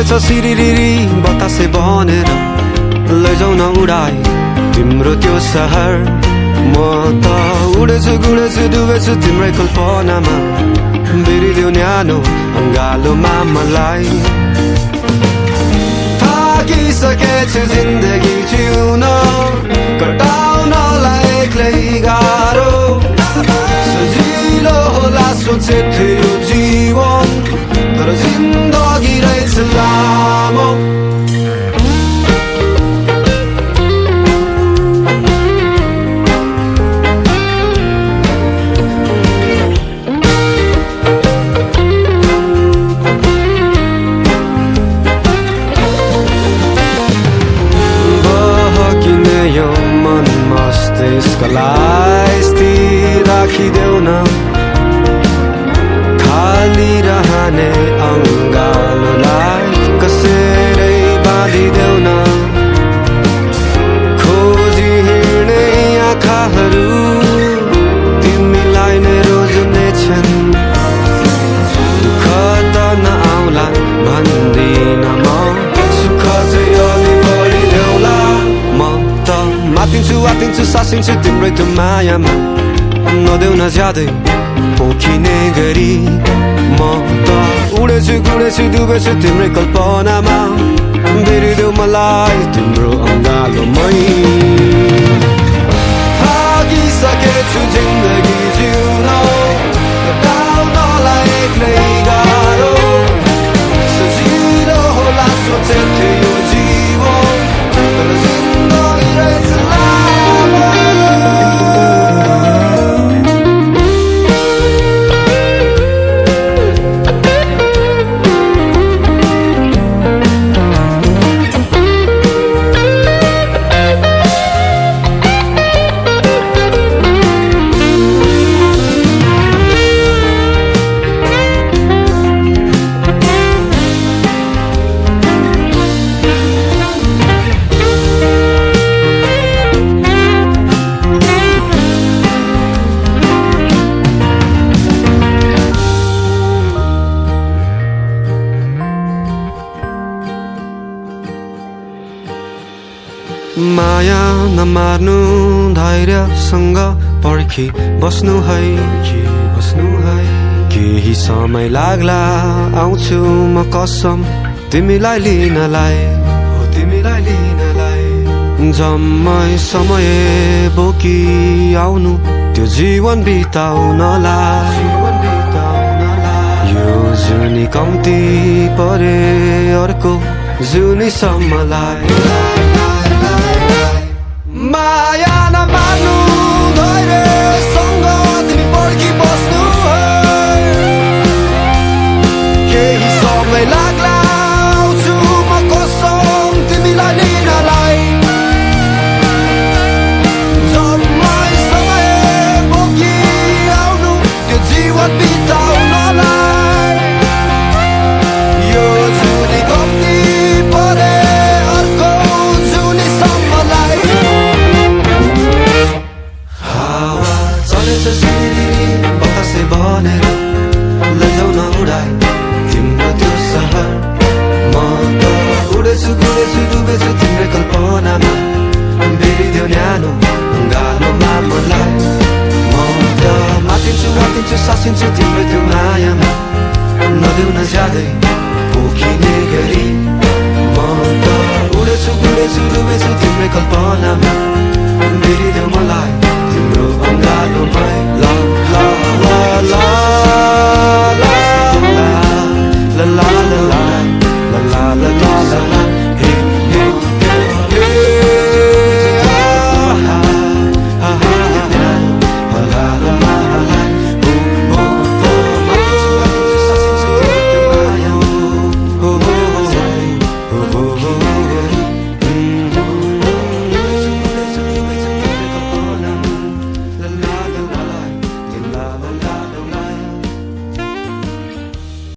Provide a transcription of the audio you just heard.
चलेछ सिरिरिरी बतासे बनेर लैजाउन उडाई तिम्रो त्यो सहर म त उडेछु गुडेछु डुबेछु तिम्रै कल्पनामा बेरिदेऊ न्यानो अङ्गालोमा मलाई थाकिसकेछु जिन्दगी जिउन कटाउनलाई एक्लै गाह्रो सजिलो होला सोचेथे यो जीवन तर जिन्दगी रहेछ लामो मस्तिष्कलाई स्थिर राखिदेऊ न खाली रहने अङ्गालोलाई कसैले बाँधिदेऊ न खोजी हिँड्ने आँखाहरू तिमीलाई नै रोज्नेछन् दुःख त नआउला भन्दिन म सुख चाहिँ अलि बढिदेऊला म त आतिन्छु सासिन्छु तिम्रै त्यो मायामा नदेऊ न ज्यादै पोखिने गरी म त उडेछु गुडेछु डुबेछु तिम्रै कल्पनामा बेरिदेऊ मलाई तिम्रो अङ्गालोमै थाकिसकेछु जिन्दगी जिउन कटाउनलाई एक्लै गाह्रो सजिलो होला सोचेथे यो जीवन तर जिन्दगी रहेछ माया नमार्नु धैर्यसँग पर्खी बस्नु है केही समय लाग्ला आउँछु म कसम तिमीलाई लिनलाई जम्मै समय बोकी आउनु त्यो जीवन बिताउनलाई यो जुनी कम्ती परे अर्को जुनीसम्मलाई माया नमार्नु धैर्यसँग तिमी पर्खी बस्नु है केही समय लाग्ला आउँछु म कसम तिमीलाई लिनलाई जम्मै समय बोकी आउनु त्यो जीवन बिताउनलाई यो जुनी कम्ती परे अर्को जुनीसम्मलाई बतासे बनेर लैजाउन उडाई तिम्रो त्यो सहर म त उडेछु गुडेछु डुबेछु तिम्रै कल्पनामा बेरिदेऊ न्यानो अङ्गालोमा मलाई म त मातिन्छु सासिन्छु